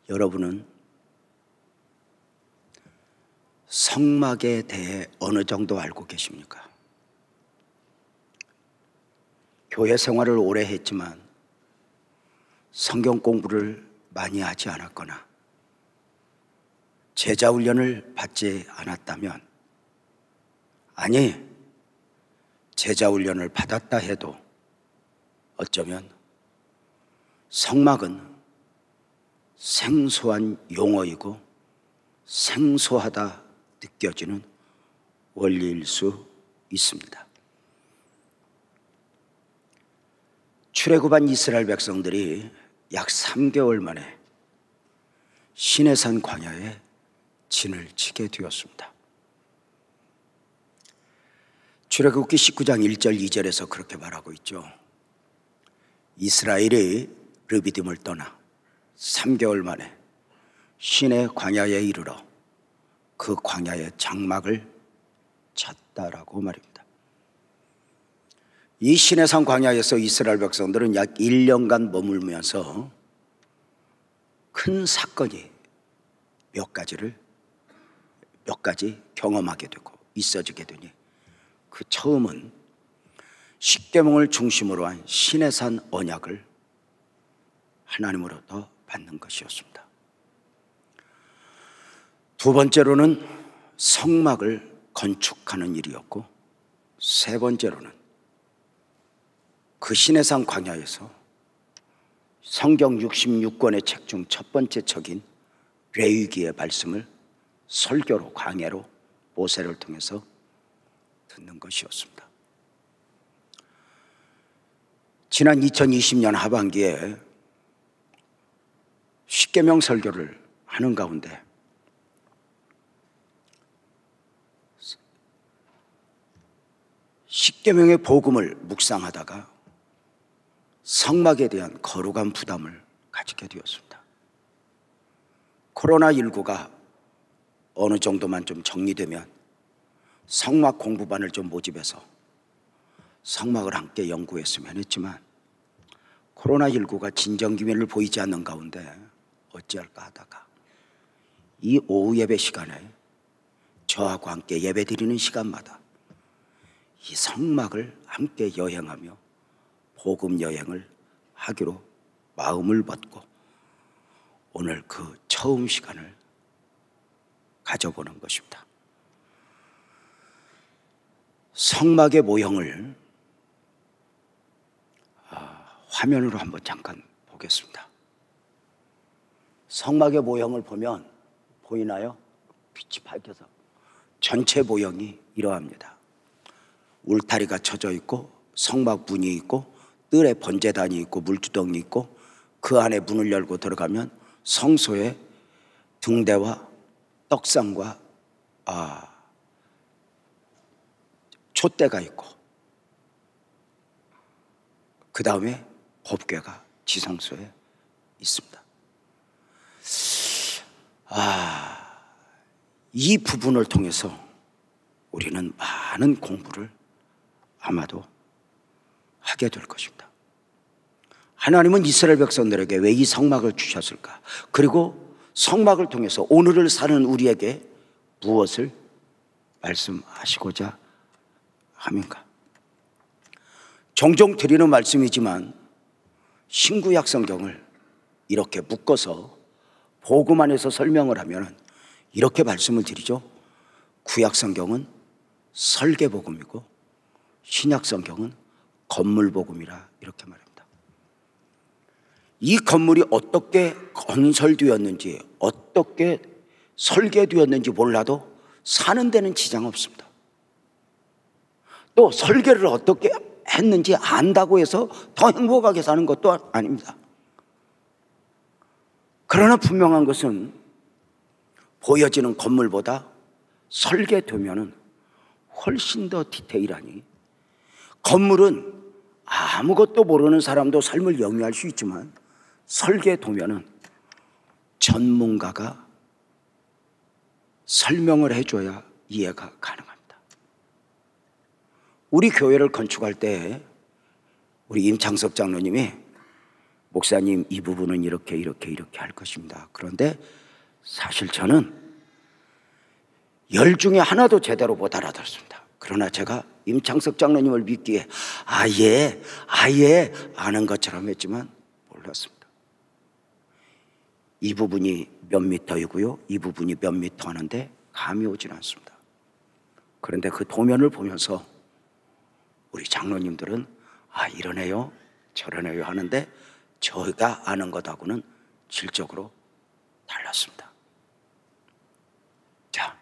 여러분은 성막에 대해 어느 정도 알고 계십니까? 교회 생활을 오래 했지만 성경 공부를 많이 하지 않았거나 제자 훈련을 받지 않았다면, 아니 제자 훈련을 받았다 해도 어쩌면 성막은 생소한 용어이고 생소하다 느껴지는 원리일 수 있습니다. 출애굽한 이스라엘 백성들이 약 3개월 만에 시내산 광야에 진을 치게 되었습니다. 출애굽기 19장 1절 2절에서 그렇게 말하고 있죠. 이스라엘이 르비딤을 떠나 3개월 만에 시내 광야에 이르러 그 광야의 장막을 쳤다라고 말입니다. 이 시내산 광야에서 이스라엘 백성들은 약 1년간 머물면서 큰 사건이 몇 가지 경험하게 되고 있어지게 되니, 그 처음은 십계명을 중심으로 한 시내산 언약을 하나님으로부터 받는 것이었습니다. 두 번째로는 성막을 건축하는 일이었고, 세 번째로는 그 시내산 광야에서 성경 66권의 책 중 첫 번째 책인 레위기의 말씀을 설교로, 강해로, 모세를 통해서 듣는 것이었습니다. 지난 2020년 하반기에 십계명 설교를 하는 가운데 십계명의 복음을 묵상하다가 성막에 대한 거룩한 부담을 가지게 되었습니다. 코로나19가 어느 정도만 좀 정리되면 성막 공부반을 좀 모집해서 성막을 함께 연구했으면 했지만, 코로나19가 진정기면을 보이지 않는 가운데 어찌할까 하다가 이 오후 예배 시간에 저하고 함께 예배 드리는 시간마다 이 성막을 함께 여행하며 복음 여행을 하기로 마음을 먹고 오늘 그 처음 시간을 가져보는 것입니다. 성막의 모형을 화면으로 한번 잠깐 보겠습니다. 성막의 모형을 보면 보이나요? 빛이 밝혀서 전체 모형이 이러합니다. 울타리가 쳐져 있고 성막 문이 있고 뜰에 번제단이 있고 물두덩이 있고, 그 안에 문을 열고 들어가면 성소에 등대와 떡상과 촛대가 있고, 그 다음에 법궤가 지성소에 있습니다. 이 부분을 통해서 우리는 많은 공부를 아마도 하게 될 것입니다. 하나님은 이스라엘 백성들에게 왜 이 성막을 주셨을까? 그리고 성막을 통해서 오늘을 사는 우리에게 무엇을 말씀하시고자 함인가? 종종 드리는 말씀이지만 신구약 성경을 이렇게 묶어서 복음 안에서 설명을 하면 이렇게 말씀을 드리죠. 구약 성경은 설계복음이고 신약 성경은 건물복음이라, 이렇게 말합니다. 이 건물이 어떻게 건설되었는지, 어떻게 설계되었는지 몰라도 사는 데는 지장 없습니다. 또 설계를 어떻게 했는지 안다고 해서 더 행복하게 사는 것도 아닙니다. 그러나 분명한 것은 보여지는 건물보다 설계되면 훨씬 더 디테일하니, 건물은 아무것도 모르는 사람도 삶을 영위할 수 있지만 설계되면 전문가가 설명을 해줘야 이해가 가능합니다. 우리 교회를 건축할 때 우리 임창석 장로님이 목사님, 이 부분은 이렇게 할 것입니다. 그런데 사실 저는 10 중에 하나도 제대로 못 알아들었습니다. 그러나 제가 임창석 장로님을 믿기에 아예 아는 것처럼 했지만 몰랐습니다. 이 부분이 몇 미터이고요, 이 부분이 몇 미터 하는데 감이 오진 않습니다. 그런데 그 도면을 보면서 우리 장로님들은 이러네요, 저러네요 하는데 저희가 아는 것하고는 질적으로 달랐습니다. 자,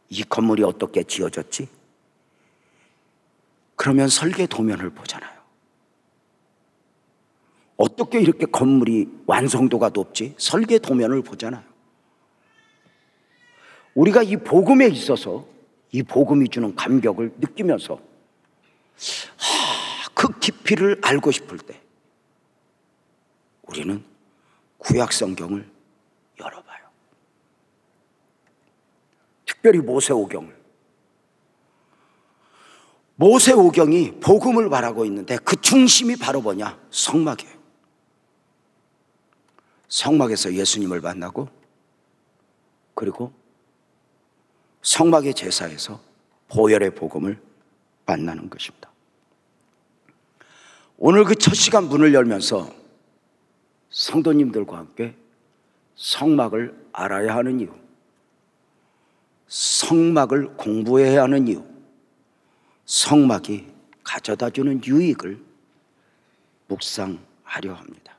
이 건물이 어떻게 지어졌지? 그러면 설계 도면을 보잖아요. 어떻게 이렇게 건물이 완성도가 높지? 설계 도면을 보잖아요. 우리가 이 복음에 있어서 이 복음이 주는 감격을 느끼면서 그 깊이를 알고 싶을 때 우리는 구약 성경을 열어봐요. 특별히 모세오경이 복음을 말하고 있는데 그 중심이 바로 뭐냐? 성막이에요. 성막에서 예수님을 만나고 그리고 성막의 제사에서 보혈의 복음을 만나는 것입니다. 오늘 그 첫 시간 문을 열면서 성도님들과 함께 성막을 알아야 하는 이유, 성막을 공부해야 하는 이유, 성막이 가져다주는 유익을 묵상하려 합니다.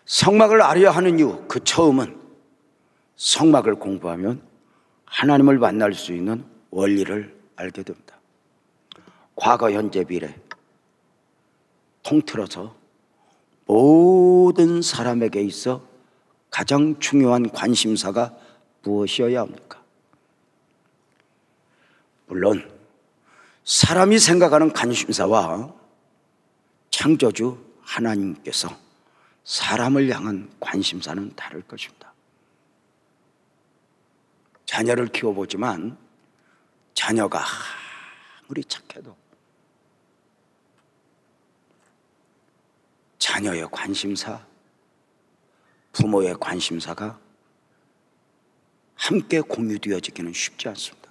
성막을 알아야 하는 이유, 그 처음은 성막을 공부하면 하나님을 만날 수 있는 원리를 알게 됩니다. 과거, 현재, 미래 통틀어서 모든 사람에게 있어 가장 중요한 관심사가 무엇이어야 합니까? 물론 사람이 생각하는 관심사와 창조주 하나님께서 사람을 향한 관심사는 다를 것입니다. 자녀를 키워보지만 자녀가 아무리 착해도 자녀의 관심사, 부모의 관심사가 함께 공유되어지기는 쉽지 않습니다.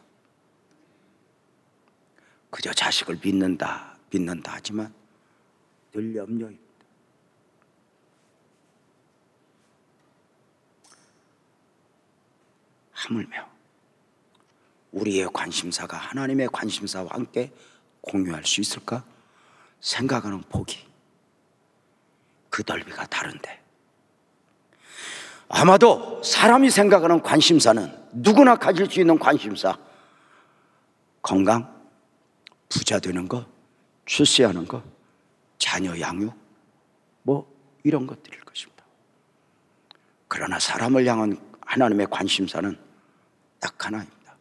그저 자식을 믿는다 하지만 늘 염려입니다. 하물며 우리의 관심사가 하나님의 관심사와 함께 공유할 수 있을까? 생각하는 폭이, 그 넓이가 다른데 아마도 사람이 생각하는 관심사는 누구나 가질 수 있는 관심사, 건강, 부자 되는 것, 출세하는 것, 자녀 양육, 이런 것들일 것입니다. 그러나 사람을 향한 하나님의 관심사는 딱 하나입니다.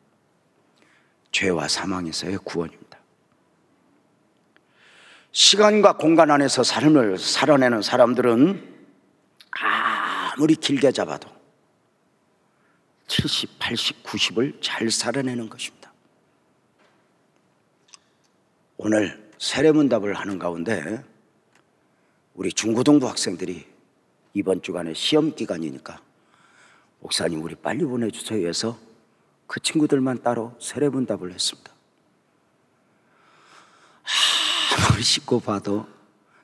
죄와 사망에서의 구원입니다. 시간과 공간 안에서 삶을 살아내는 사람들은 아무리 길게 잡아도 70, 80, 90을 잘 살아내는 것입니다. 오늘 세례문답을 하는 가운데 우리 중고등부 학생들이 이번 주간에 시험 기간이니까 목사님 우리 빨리 보내주세요 해서 그 친구들만 따로 세례문답을 했습니다. 아무리 씻고 봐도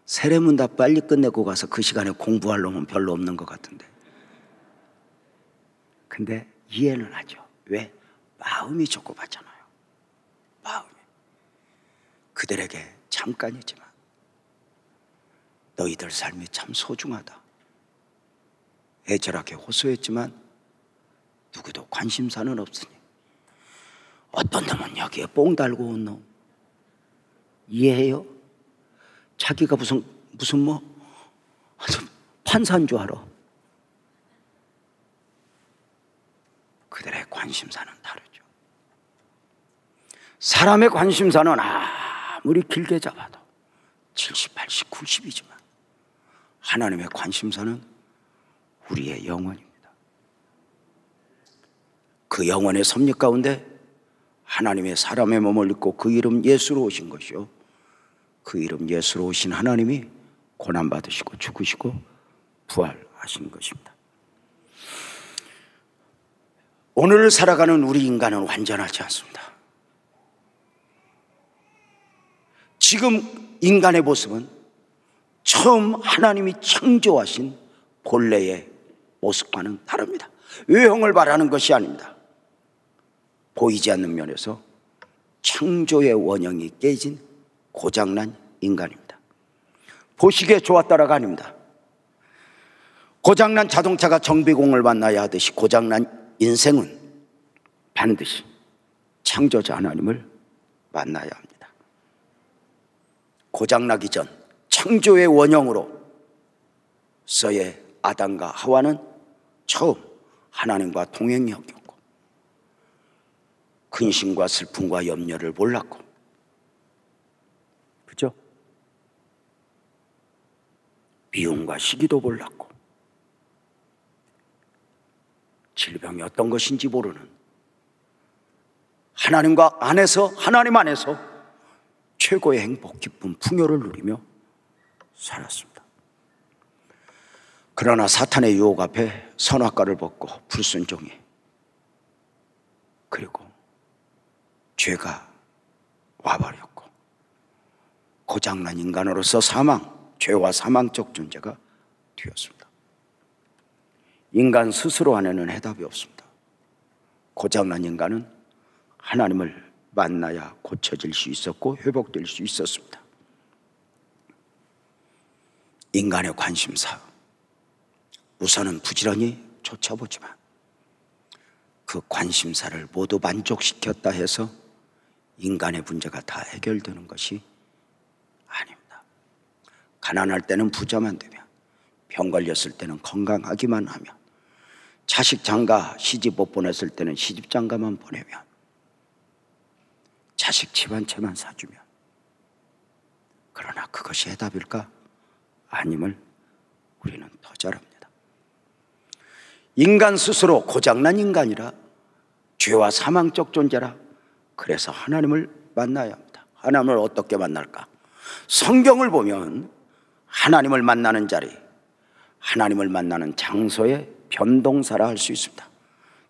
세례문답 빨리 끝내고 가서 그 시간에 공부할 놈은 별로 없는 것 같은데, 근데 이해는 하죠. 왜? 마음이 조급하잖아요. 마음이. 그들에게 잠깐이지만 너희들 삶이 참 소중하다. 애절하게 호소했지만 누구도 관심사는 없으니 어떤 놈은 여기에 뽕 달고 온 놈 이해해요? 자기가 무슨 판사인 줄 알아. 그들의 관심사는 다르죠. 사람의 관심사는 아무리 길게 잡아도 70, 80, 90이지만 하나님의 관심사는 우리의 영혼입니다. 그 영혼의 섭리 가운데 하나님의 사람의 몸을 입고 그 이름 예수로 오신 것이요, 그 이름 예수로 오신 하나님이 고난받으시고 죽으시고 부활하신 것입니다. 오늘 살아가는 우리 인간은 완전하지 않습니다. 지금 인간의 모습은 처음 하나님이 창조하신 본래의 모습과는 다릅니다. 외형을 말하는 것이 아닙니다. 보이지 않는 면에서 창조의 원형이 깨진 고장난 인간입니다. 보시기에 좋았다라가 아닙니다. 고장난 자동차가 정비공을 만나야 하듯이 고장난 인생은 반드시 창조자 하나님을 만나야 합니다. 고장나기 전 창조의 원형으로서의 아담과 하와는 처음 하나님과 동행하였고 근심과 슬픔과 염려를 몰랐고, 그죠? 미움과 시기도 몰랐고 질병이 어떤 것인지 모르는 하나님 안에서 최고의 행복, 기쁨, 풍요를 누리며 살았습니다. 그러나 사탄의 유혹 앞에 선악과를 벗고 불순종이, 그리고 죄가 와버렸고 고장난 인간으로서 죄와 사망적 존재가 되었습니다. 인간 스스로 안에는 해답이 없습니다. 고장난 인간은 하나님을 만나야 고쳐질 수 있었고 회복될 수 있었습니다. 인간의 관심사, 우선은 부지런히 쫓아보지만 그 관심사를 모두 만족시켰다 해서 인간의 문제가 다 해결되는 것이 아닙니다. 가난할 때는 부자만 되면, 병 걸렸을 때는 건강하기만 하면, 자식 장가 시집 못 보냈을 때는 시집 장가만 보내면, 자식 집 한 채만 사주면, 그러나 그것이 해답일까? 아님을 우리는 더 잘 압니다. 인간 스스로 고장난 인간이라, 죄와 사망적 존재라, 그래서 하나님을 만나야 합니다. 하나님을 어떻게 만날까? 성경을 보면 하나님을 만나는 자리, 하나님을 만나는 장소의 변동사라 할 수 있습니다.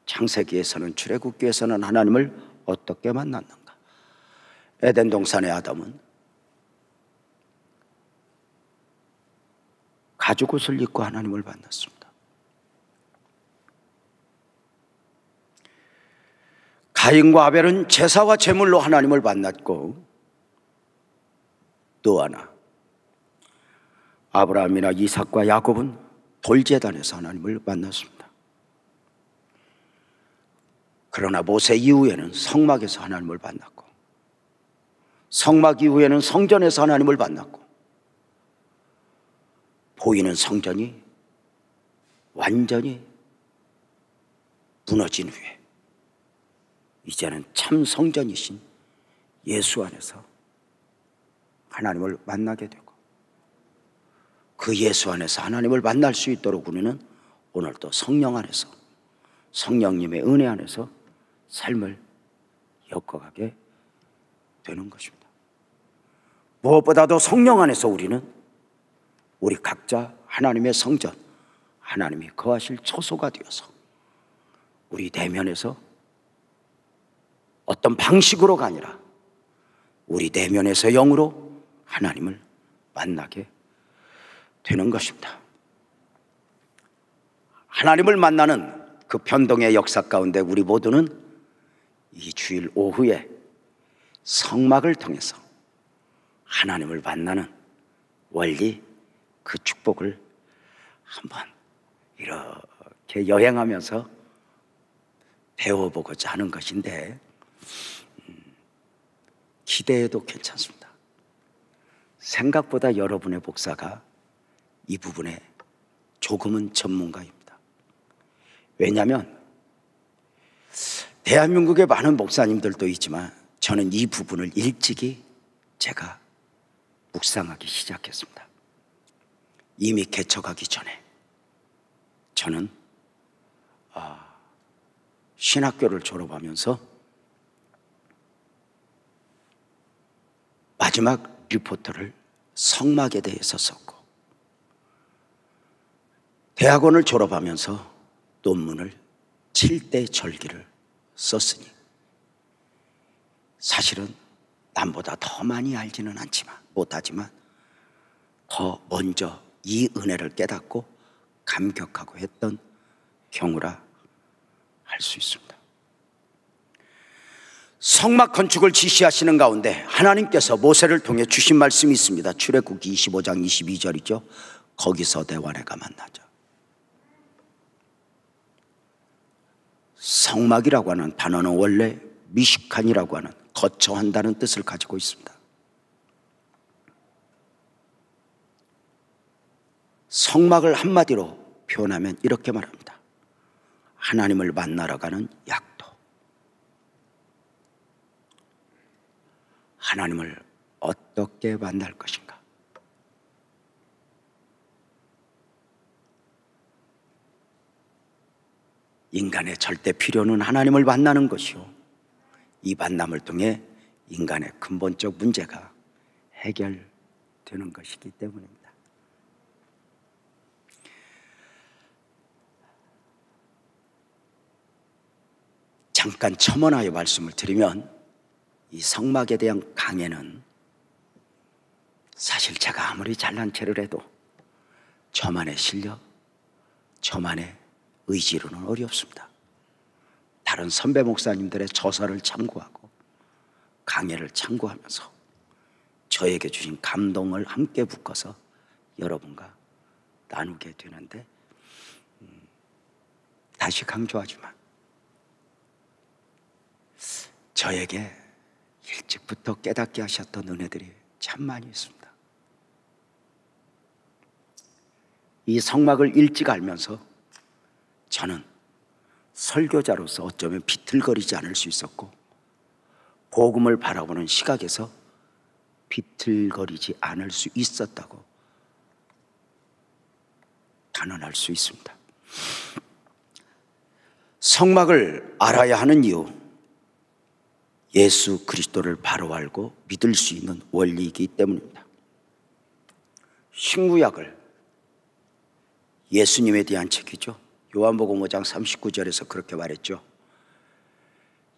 창세기에서는, 출애굽기에서는 하나님을 어떻게 만났는가? 에덴 동산의 아담은 가죽옷을 입고 하나님을 만났습니다. 가인과 아벨은 제사와 제물로 하나님을 만났고, 또 하나 아브라함이나 이삭과 야곱은 돌제단에서 하나님을 만났습니다. 그러나 모세 이후에는 성막에서 하나님을 만났고, 성막 이후에는 성전에서 하나님을 만났고, 보이는 성전이 완전히 무너진 후에 이제는 참 성전이신 예수 안에서 하나님을 만나게 되고, 그 예수 안에서 하나님을 만날 수 있도록 우리는 오늘도 성령 안에서, 성령님의 은혜 안에서 삶을 엮어가게 되는 것입니다. 무엇보다도 성령 안에서 우리는 우리 각자 하나님의 성전, 하나님이 거하실 처소가 되어서 우리 내면에서 어떤 방식으로가 아니라 우리 내면에서 영으로 하나님을 만나게 되는 것입니다. 하나님을 만나는 그 변동의 역사 가운데 우리 모두는 이 주일 오후에 성막을 통해서 하나님을 만나는 원리, 그 축복을 한번 이렇게 여행하면서 배워보고자 하는 것인데, 기대해도 괜찮습니다. 생각보다 여러분의 목사가 이 부분에 조금은 전문가입니다. 왜냐하면 대한민국의 많은 목사님들도 있지만 저는 이 부분을 일찍이 제가 묵상하기 시작했습니다. 이미 개척하기 전에 저는 신학교를 졸업하면서 마지막 리포트를 성막에 대해서 썼고, 대학원을 졸업하면서 논문을 7대 절기를 썼으니 사실은 남보다 더 많이 알지는 못하지만 더 먼저 이 은혜를 깨닫고 감격하고 했던 경우라 할 수 있습니다. 성막 건축을 지시하시는 가운데 하나님께서 모세를 통해 주신 말씀이 있습니다. 출애굽기 25장 22절이죠. 거기서 내와 내가 만나자. 성막이라고 하는 단어는 원래 미식칸이라고 하는 거처한다는 뜻을 가지고 있습니다. 성막을 한마디로 표현하면 이렇게 말합니다. 하나님을 만나러 가는 약도. 하나님을 어떻게 만날 것인가? 인간의 절대 필요는 하나님을 만나는 것이요, 이 만남을 통해 인간의 근본적 문제가 해결되는 것이기 때문입니다. 잠깐 첨언하여 말씀을 드리면, 이 성막에 대한 강해는 사실 제가 아무리 잘난 체를 해도 저만의 실력, 저만의 의지로는 어렵습니다. 다른 선배 목사님들의 저서를 참고하고 강해를 참고하면서 저에게 주신 감동을 함께 묶어서 여러분과 나누게 되는데, 다시 강조하지만 저에게 일찍부터 깨닫게 하셨던 은혜들이 참 많이 있습니다. 이 성막을 일찍 알면서 저는 설교자로서 어쩌면 비틀거리지 않을 수 있었고, 복음을 바라보는 시각에서 비틀거리지 않을 수 있었다고 단언할 수 있습니다. 성막을 알아야 하는 이유, 예수 그리스도를 바로 알고 믿을 수 있는 원리이기 때문입니다. 신구약을 예수님에 대한 책이죠. 요한복음 5장 39절에서 그렇게 말했죠.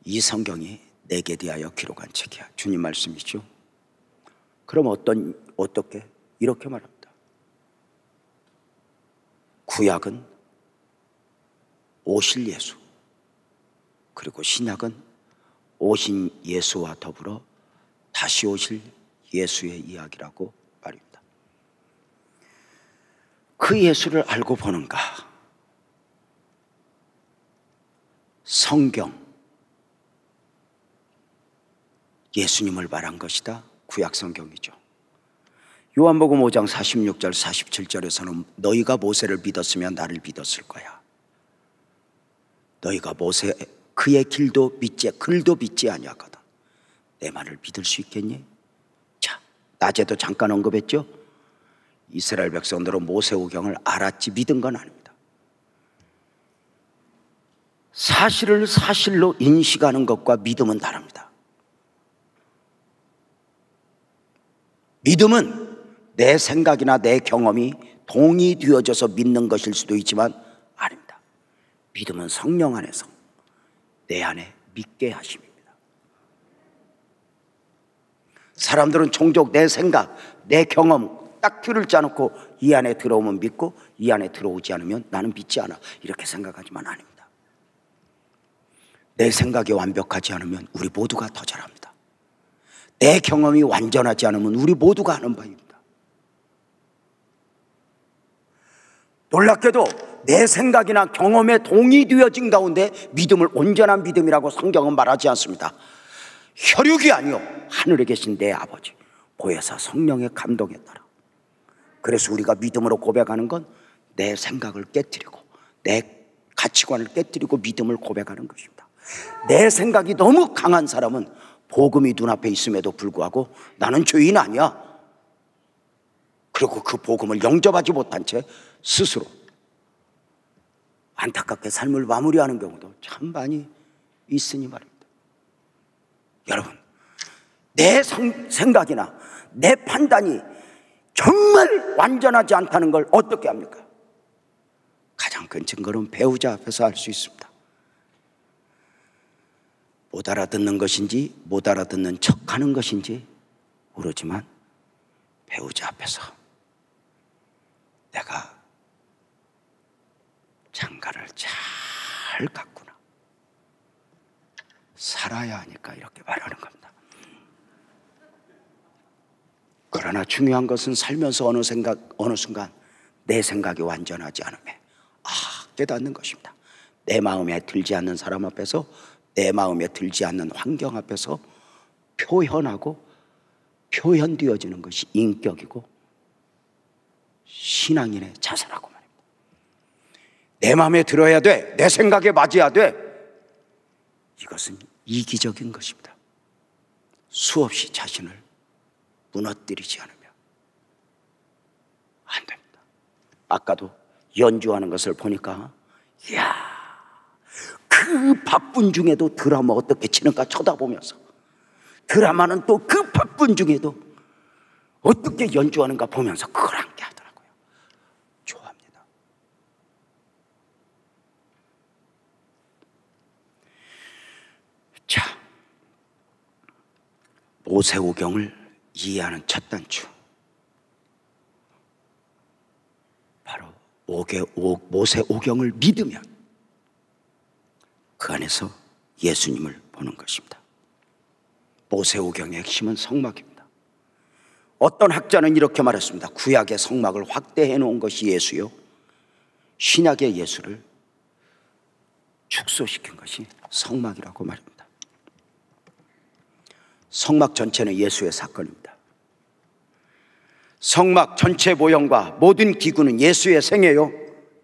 이 성경이 내게 대하여 기록한 책이야. 주님 말씀이죠. 그럼 어떻게? 이렇게 말합니다. 구약은 오실 예수, 그리고 신약은 오신 예수와 더불어 다시 오실 예수의 이야기라고 말입니다. 그 예수를 알고 보는가? 성경, 예수님을 말한 것이다. 구약 성경이죠. 요한복음 5장 46절 47절에서는 너희가 모세를 믿었으면 나를 믿었을 거야. 너희가 모세 그의 글도 믿지 아니하거든. 내 말을 믿을 수 있겠니? 자, 낮에도 잠깐 언급했죠. 이스라엘 백성들은 모세오경을 알았지 믿은 건 아닙니다. 사실을 사실로 인식하는 것과 믿음은 다릅니다. 믿음은 내 생각이나 내 경험이 동의되어져서 믿는 것일 수도 있지만 아닙니다. 믿음은 성령 안에서 내 안에 믿게 하심입니다. 사람들은 종종 내 생각, 내 경험 딱 들을 줄 않고 이 안에 들어오면 믿고 이 안에 들어오지 않으면 나는 믿지 않아, 이렇게 생각하지만 아닙니다. 내 생각이 완벽하지 않으면 우리 모두가 더 잘합니다. 내 경험이 완전하지 않으면 우리 모두가 하는 바입니다. 놀랍게도 내 생각이나 경험에 동의되어진 가운데 믿음을 온전한 믿음이라고 성경은 말하지 않습니다. 혈육이 아니요 하늘에 계신 내 아버지 보혜사 성령의 감동에 따라. 그래서 우리가 믿음으로 고백하는 건 내 생각을 깨트리고 내 가치관을 깨트리고 믿음을 고백하는 것입니다. 내 생각이 너무 강한 사람은 복음이 눈앞에 있음에도 불구하고 나는 죄인 아니야, 그리고 그 복음을 영접하지 못한 채 스스로 안타깝게 삶을 마무리하는 경우도 참 많이 있으니 말입니다. 여러분, 내 생각이나 내 판단이 정말 완전하지 않다는 걸 어떻게 합니까? 가장 큰 증거는 배우자 앞에서 알 수 있습니다. 못 알아듣는 것인지 못 알아듣는 척하는 것인지 모르지만 배우자 앞에서 내가 장가를 잘 갔구나, 살아야 하니까 이렇게 말하는 겁니다. 그러나 중요한 것은 살면서 어느 순간 내 생각이 완전하지 않음에 깨닫는 것입니다. 내 마음에 들지 않는 사람 앞에서, 내 마음에 들지 않는 환경 앞에서 표현하고 표현되어지는 것이 인격이고 신앙인의 자세라고 말입니다. 내 마음에 들어야 돼, 내 생각에 맞아야 돼, 이것은 이기적인 것입니다. 수없이 자신을 무너뜨리지 않으면 안 됩니다. 아까도 연주하는 것을 보니까 이야, 그 바쁜 중에도 드라마 어떻게 치는가 쳐다보면서, 드라마는 또 그 바쁜 중에도 어떻게 연주하는가 보면서 그걸 함께 하더라고요. 좋아합니다. 자, 모세오경을 이해하는 첫 단추, 바로 모세오경을 믿으면 그 안에서 예수님을 보는 것입니다. 모세오경의 핵심은 성막입니다. 어떤 학자는 이렇게 말했습니다. 구약의 성막을 확대해 놓은 것이 예수요, 신약의 예수를 축소시킨 것이 성막이라고 말합니다. 성막 전체는 예수의 사건입니다. 성막 전체 모형과 모든 기구는 예수의 생애요,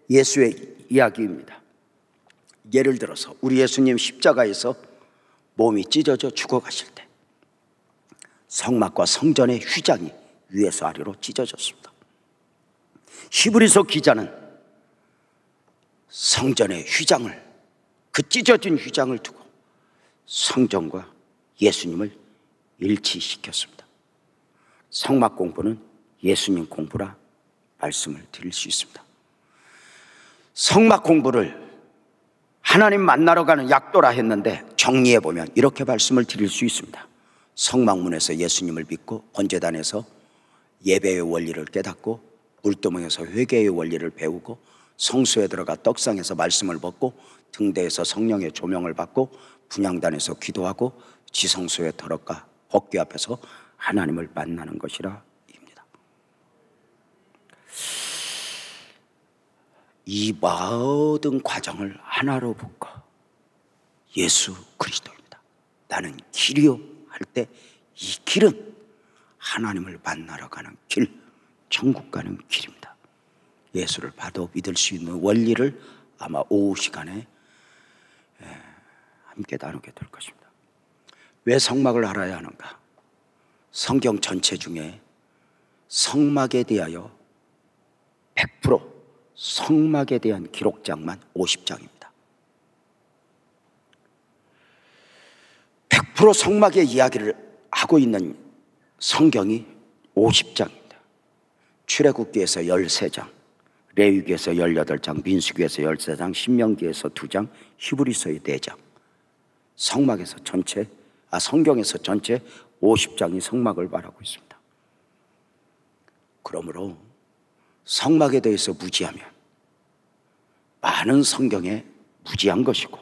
예수의 이야기입니다. 예를 들어서 우리 예수님 십자가에서 몸이 찢어져 죽어가실 때 성막과 성전의 휘장이 위에서 아래로 찢어졌습니다. 히브리서 기자는 성전의 휘장을, 그 찢어진 휘장을 두고 성전과 예수님을 일치시켰습니다. 성막 공부는 예수님 공부라 말씀을 드릴 수 있습니다. 성막 공부를 하나님 만나러 가는 약도라 했는데 정리해 보면 이렇게 말씀을 드릴 수 있습니다. 성막문에서 예수님을 믿고, 번제단에서 예배의 원리를 깨닫고, 물두멍에서 회개의 원리를 배우고, 성소에 들어가 떡상에서 말씀을 받고, 등대에서 성령의 조명을 받고, 분향단에서 기도하고, 지성소에 들어가 법궤 앞에서 하나님을 만나는 것이라 입니다. 이 모든 과정을 하나로 묶어 예수 그리스도입니다. 나는 길이요 할 때 이 길은 하나님을 만나러 가는 길, 천국 가는 길입니다. 예수를 봐도 믿을 수 있는 원리를 아마 오후 시간에 함께 나누게 될 것입니다. 왜 성막을 알아야 하는가? 성경 전체 중에 성막에 대하여 100% 성막에 대한 기록장만 50장입니다. 100% 성막의 이야기를 하고 있는 성경이 50장입니다. 출애굽기에서 13장, 레위기에서 18장, 민수기에서 13장, 신명기에서 2장, 히브리서에 4장. 성막에서 전체, 성경에서 전체 50장이 성막을 말하고 있습니다. 그러므로 성막에 대해서 무지하면 많은 성경에 무지한 것이고,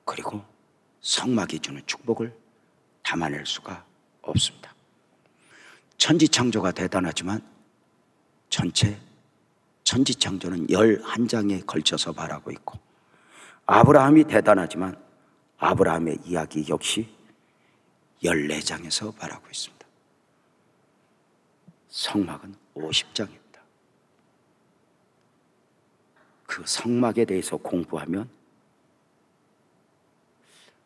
그리고 성막이 주는 축복을 담아낼 수가 없습니다. 천지창조가 대단하지만 전체 천지창조는 11장에 걸쳐서 말하고 있고, 아브라함이 대단하지만 아브라함의 이야기 역시 14장에서 말하고 있습니다. 성막은 50장입니다. 그 성막에 대해서 공부하면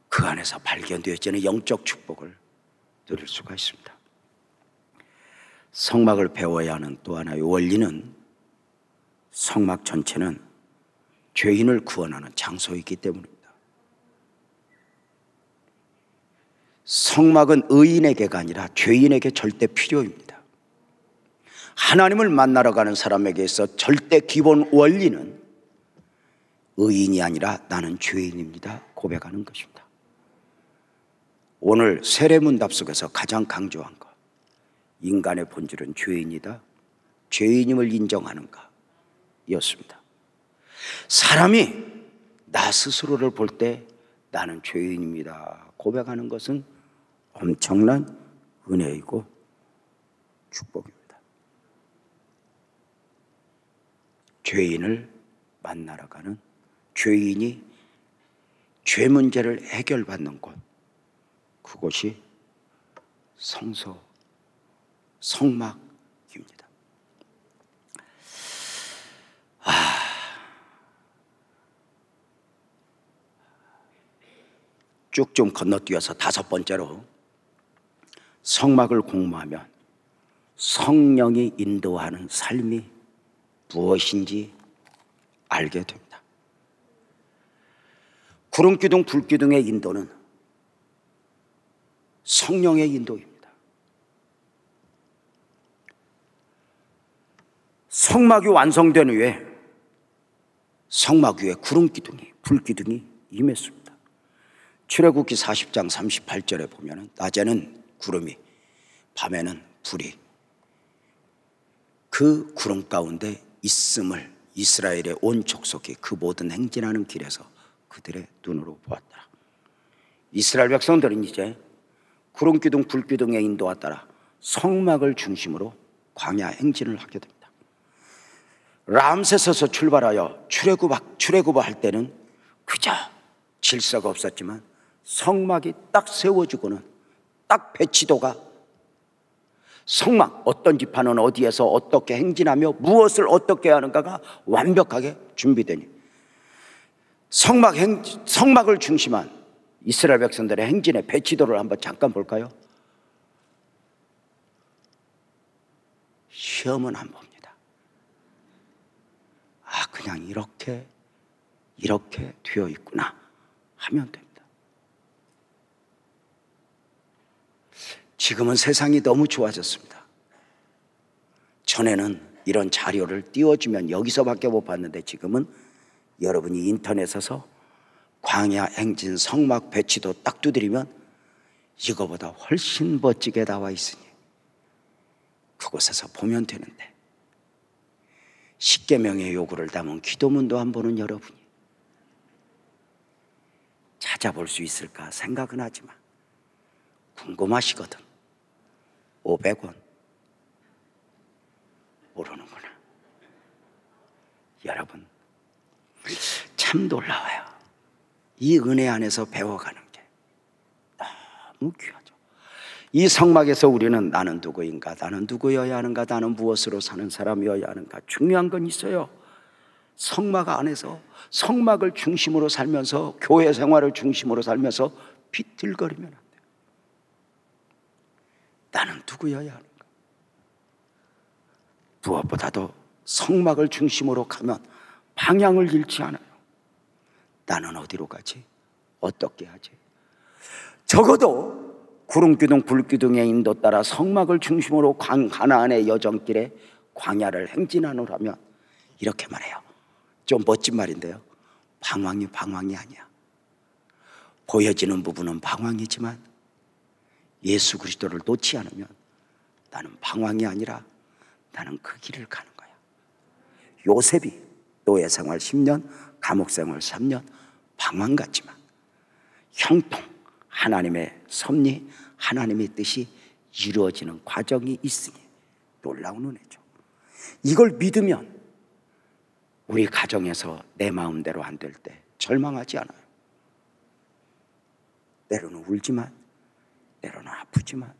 그 안에서 발견되어지는 영적 축복을 누릴 수가 있습니다. 성막을 배워야 하는 또 하나의 원리는 성막 전체는 죄인을 구원하는 장소이기 때문입니다. 성막은 의인에게가 아니라 죄인에게 절대 필요입니다. 하나님을 만나러 가는 사람에게 있어 절대 기본 원리는 의인이 아니라 나는 죄인입니다 고백하는 것입니다. 오늘 세례문답 속에서 가장 강조한 것, 인간의 본질은 죄인이다, 죄인임을 인정하는가 였습니다. 사람이 나 스스로를 볼 때 나는 죄인입니다 고백하는 것은 엄청난 은혜이고 축복입니다. 죄인을 만나러 가는, 죄인이 죄 문제를 해결받는 곳, 그곳이 성소, 성막입니다. 쭉 좀 건너뛰어서 다섯 번째로, 성막을 공부하면 성령이 인도하는 삶이 무엇인지 알게 됩니다. 구름기둥 불기둥의 인도는 성령의 인도입니다. 성막이 완성된 후에 성막 위에 구름기둥이, 불기둥이 임했습니다. 출애굽기 40장 38절에 보면 낮에는 구름이, 밤에는 불이 그 구름 가운데 있음을 이스라엘의 온 족속이 그 모든 행진하는 길에서 그들의 눈으로 보았더라. 이스라엘 백성들은 이제 구름기둥 불기둥의 인도와 따라 성막을 중심으로 광야 행진을 하게 됩니다. 람세스에서 출발하여 출애굽할 때는 그저 질서가 없었지만 성막이 딱 세워지고는 딱 배치도가, 성막 어떤 지파는 어디에서 어떻게 행진하며 무엇을 어떻게 하는가가 완벽하게 준비되니 성막을 중심한 이스라엘 백성들의 행진의 배치도를 한번 잠깐 볼까요? 시험은 안 봅니다. 그냥 이렇게 되어 있구나 하면 됩니다. 지금은 세상이 너무 좋아졌습니다. 전에는 이런 자료를 띄워주면 여기서밖에 못 봤는데 지금은 여러분이 인터넷에서 광야 행진 성막 배치도 딱 두드리면 이거보다 훨씬 멋지게 나와 있으니 그곳에서 보면 되는데, 십계명의 요구를 담은 기도문도 안 보는 여러분이 찾아볼 수 있을까 생각은 하지만 궁금하시거든. 500원 모르는구나. 여러분, 참 놀라워요. 이 은혜 안에서 배워가는 게 너무 귀하죠. 이 성막에서 우리는 나는 누구인가, 나는 누구여야 하는가, 나는 무엇으로 사는 사람이어야 하는가, 중요한 건 있어요. 성막 안에서 성막을 중심으로 살면서, 교회 생활을 중심으로 살면서 비틀거리면 안 돼요. 나는 누구여야 하는가. 무엇보다도 성막을 중심으로 가면 방향을 잃지 않아요. 나는 어디로 가지? 어떻게 하지? 적어도 구름기둥 불기둥의 인도 따라 성막을 중심으로 가나안의 여정길에 광야를 행진하노라면 이렇게 말해요. 좀 멋진 말인데요, 방황이 아니야. 보여지는 부분은 방황이지만 예수 그리스도를 놓지 않으면 나는 방황이 아니라 나는 그 길을 가는 거야. 요셉이 노예 생활 10년, 감옥 생활 3년 방황 같지만 형통, 하나님의 섭리, 하나님의 뜻이 이루어지는 과정이 있으니 놀라운 은혜죠. 이걸 믿으면 우리 가정에서 내 마음대로 안 될 때 절망하지 않아요. 때로는 울지만, 때로는 아프지만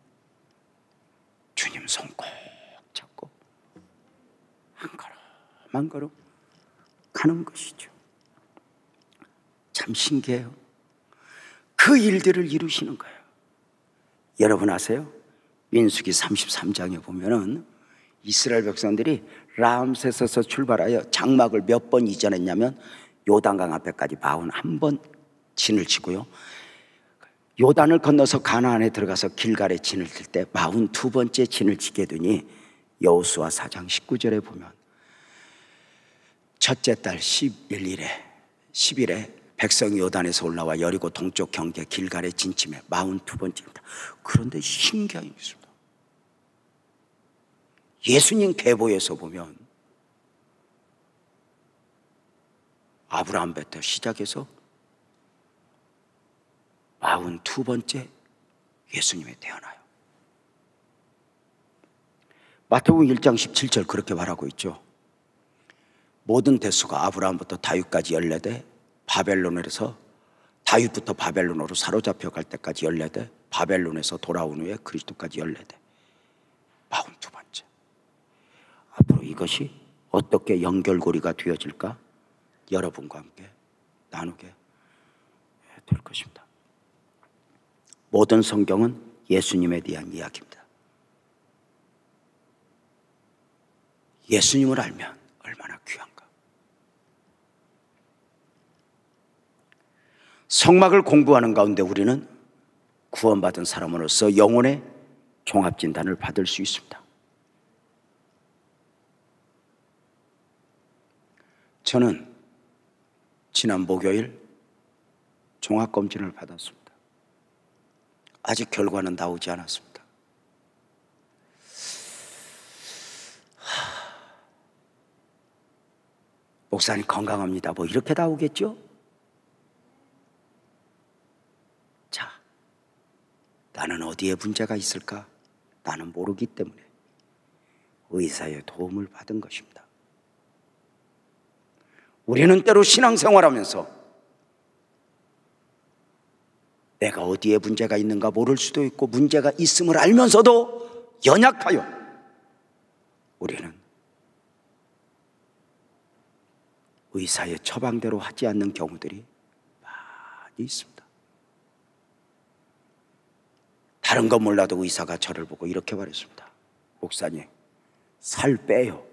주님 손 꼭 잡고 한 걸음 한 걸음 가는 것이죠. 참 신기해요. 그 일들을 이루시는 거예요. 여러분 아세요? 민수기 33장에 보면은 이스라엘 백성들이 람세스에서 출발하여 장막을 몇 번 이전했냐면 요단강 앞에까지 41번 진을 치고요, 요단을 건너서 가나안에 들어가서 길갈에 진을 칠 때 42번째 진을 치게 되니 여호수아 4장 19절에 보면 첫째 달 10일에 백성이 요단에서 올라와 여리고 동쪽 경계 길갈에 진침해 42번째입니다. 그런데 신기한 게 있습니다. 예수님 계보에서 보면 아브라함부터 시작해서 42번째 예수님이 태어나요. 마태복음 1장 17절 그렇게 말하고 있죠. 모든 대수가 아브라함부터 다윗까지 14대, 바벨론에서 다윗부터 바벨론으로 사로잡혀 갈 때까지 14대, 바벨론에서 돌아온 후에 그리스도까지 14대, 42번째. 앞으로 이것이 어떻게 연결고리가 되어질까? 여러분과 함께 나누게 될 것입니다. 모든 성경은 예수님에 대한 이야기입니다. 예수님을 알면 얼마나 귀한가. 성막을 공부하는 가운데 우리는 구원받은 사람으로서 영혼의 종합진단을 받을 수 있습니다. 저는 지난 목요일 종합검진을 받았습니다. 아직 결과는 나오지 않았습니다. 목사님 건강합니다. 뭐 이렇게 나오겠죠? 자, 나는 어디에 문제가 있을까? 나는 모르기 때문에 의사의 도움을 받은 것입니다. 우리는 때로 신앙생활하면서 내가 어디에 문제가 있는가 모를 수도 있고 문제가 있음을 알면서도 연약하여 우리는 의사의 처방대로 하지 않는 경우들이 많이 있습니다. 다른 건 몰라도 의사가 저를 보고 이렇게 말했습니다. 목사님, 살 빼요.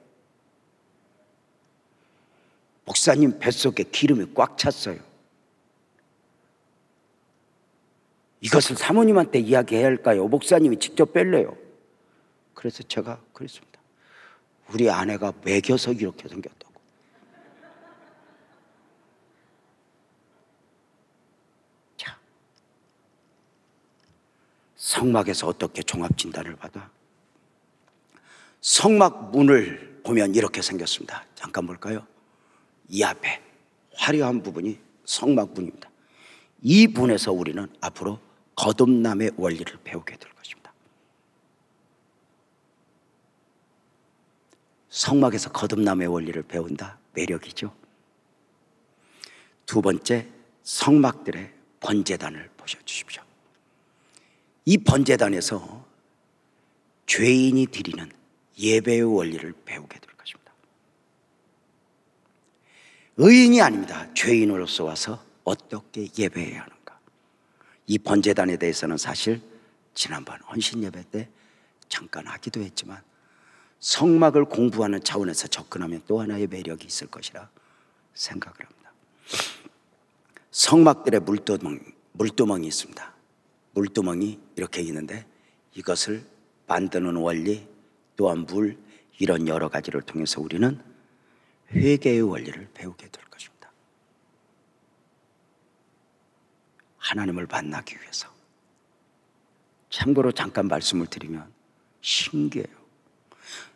목사님 뱃속에 기름이 꽉 찼어요. 이것을 사모님한테 이야기해야 할까요? 목사님이 직접 뺄래요. 그래서 제가 그랬습니다. 우리 아내가 매겨서 이렇게 생겼다고. 자, 성막에서 어떻게 종합진단을 받아? 성막 문을 보면 이렇게 생겼습니다. 잠깐 볼까요? 이 앞에 화려한 부분이 성막 문입니다. 이 문에서 우리는 앞으로 거듭남의 원리를 배우게 될 것입니다. 성막에서 거듭남의 원리를 배운다. 매력이죠. 두 번째, 성막들의 번제단을 보셔주십시오. 이 번제단에서 죄인이 드리는 예배의 원리를 배우게 될 것입니다. 의인이 아닙니다. 죄인으로서 와서 어떻게 예배해야 하는가. 이 번제단에 대해서는 사실 지난번 헌신 예배 때 잠깐 하기도 했지만 성막을 공부하는 차원에서 접근하면 또 하나의 매력이 있을 것이라 생각을 합니다. 성막들의 물두멍이 있습니다. 물두멍이 이렇게 있는데 이것을 만드는 원리 또한 물 이런 여러 가지를 통해서 우리는 회개의 원리를 배우게 될 것입니다. 하나님을 만나기 위해서. 참고로 잠깐 말씀을 드리면 신기해요.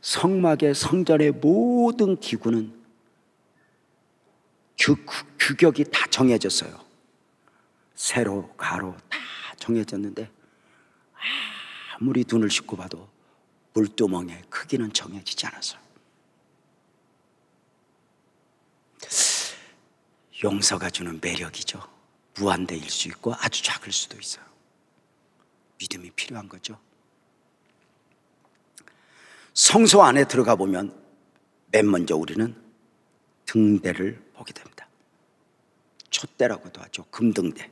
성막의 성전의 모든 기구는 규격이 다 정해졌어요. 세로, 가로 다 정해졌는데 아무리 눈을 씻고 봐도 물두멍의 크기는 정해지지 않았어요. 용서가 주는 매력이죠. 무한대일 수 있고 아주 작을 수도 있어요. 믿음이 필요한 거죠. 성소 안에 들어가 보면 맨 먼저 우리는 등대를 보게 됩니다. 촛대라고도 하죠. 금등대.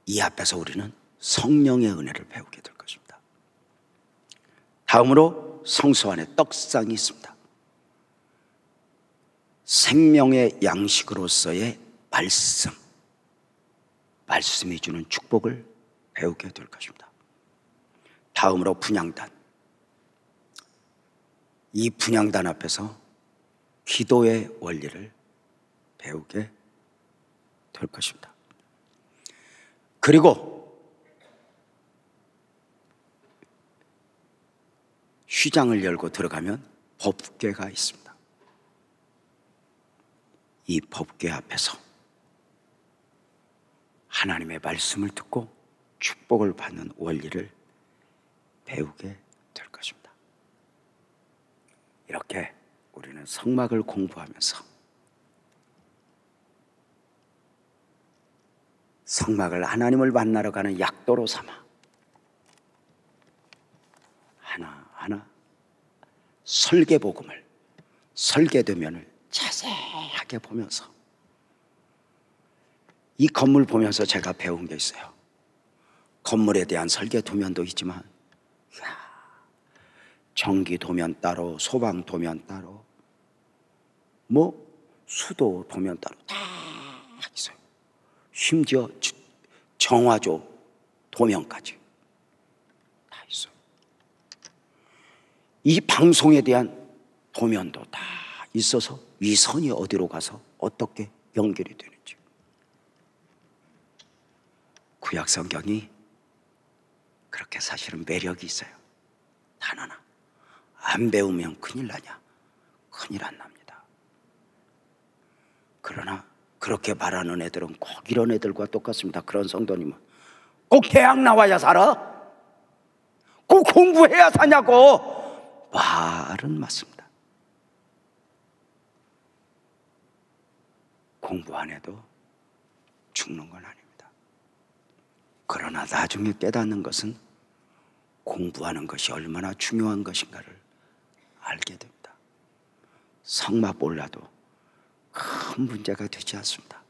이 앞에서 우리는 성령의 은혜를 배우게 될 것입니다. 다음으로 성소 안에 떡상이 있습니다. 생명의 양식으로서의 말씀이 주는 축복을 배우게 될 것입니다. 다음으로 분향단. 이 분향단 앞에서 기도의 원리를 배우게 될 것입니다. 그리고 휘장을 열고 들어가면 법궤가 있습니다. 이 법궤 앞에서 하나님의 말씀을 듣고 축복을 받는 원리를 배우게 될 것입니다. 이렇게 우리는 성막을 공부하면서 성막을 하나님을 만나러 가는 약도로 삼아 하나하나 설계복음을, 설계도면을 자세하게 보면서, 이 건물 보면서 제가 배운 게 있어요. 건물에 대한 설계도면도 있지만 전기도면 따로, 소방도면 따로, 수도도면 따로 다 있어요. 심지어 정화조 도면까지 다 있어요. 이 방송에 대한 도면도 다 있어서 위선이 어디로 가서 어떻게 연결이 되는지. 구약 성경이 그렇게 사실은 매력이 있어요. 단 하나, 안 배우면 큰일 나냐? 큰일 안 납니다. 그러나 그렇게 말하는 애들은 꼭 이런 애들과 똑같습니다. 그런 성도님은 꼭 대학 나와야 살아? 꼭 공부해야 사냐고? 말은 맞습니다. 공부 안 해도 죽는 건 아닙니다. 그러나 나중에 깨닫는 것은 공부하는 것이 얼마나 중요한 것인가를 알게 됩니다. 성막 몰라도 큰 문제가 되지 않습니다.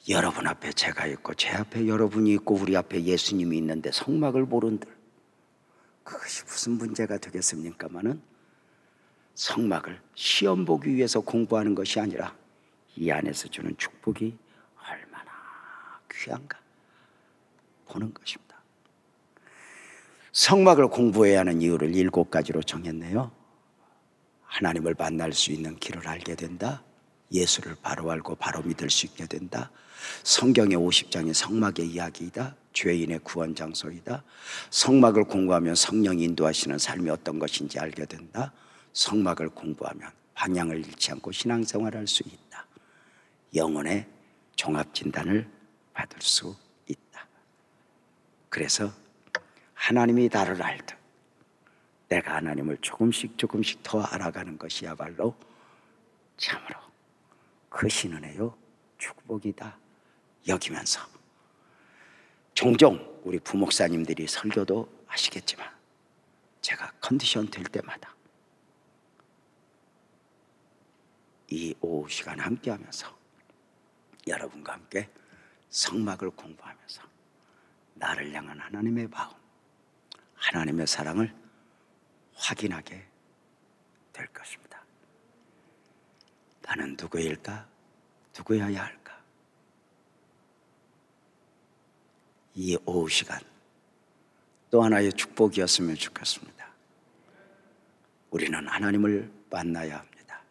여러분 앞에 제가 있고 제 앞에 여러분이 있고 우리 앞에 예수님이 있는데 성막을 모른들, 그것이 무슨 문제가 되겠습니까마는 성막을 시험 보기 위해서 공부하는 것이 아니라 이 안에서 주는 축복이 얼마나 귀한가 보는 것입니다. 성막을 공부해야 하는 이유를 7가지로 정했네요. 하나님을 만날 수 있는 길을 알게 된다. 예수를 바로 알고 바로 믿을 수 있게 된다. 성경의 50장이 성막의 이야기이다. 죄인의 구원 장소이다. 성막을 공부하면 성령이 인도하시는 삶이 어떤 것인지 알게 된다. 성막을 공부하면 방향을 잃지 않고 신앙생활을 할 수 있다. 영혼의 종합진단을 받을 수 있다. 그래서 하나님이 나를 알듯 내가 하나님을 조금씩 더 알아가는 것이야말로 참으로 그 신은혜요 축복이다 여기면서, 종종 우리 부목사님들이 설교도 하시겠지만 제가 컨디션 될 때마다 이 오후 시간 함께 하면서 여러분과 함께 성막을 공부하면서 나를 향한 하나님의 마음, 하나님의 사랑을 확인하게 될 것입니다. 나는 누구일까? 누구여야 할까? 이 오후 시간 또 하나의 축복이었으면 좋겠습니다. 우리는 하나님을 만나야 합니다.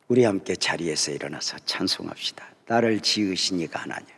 우리 함께 자리에서 일어나서 찬송합시다. 나를 지으신 이가 하나님,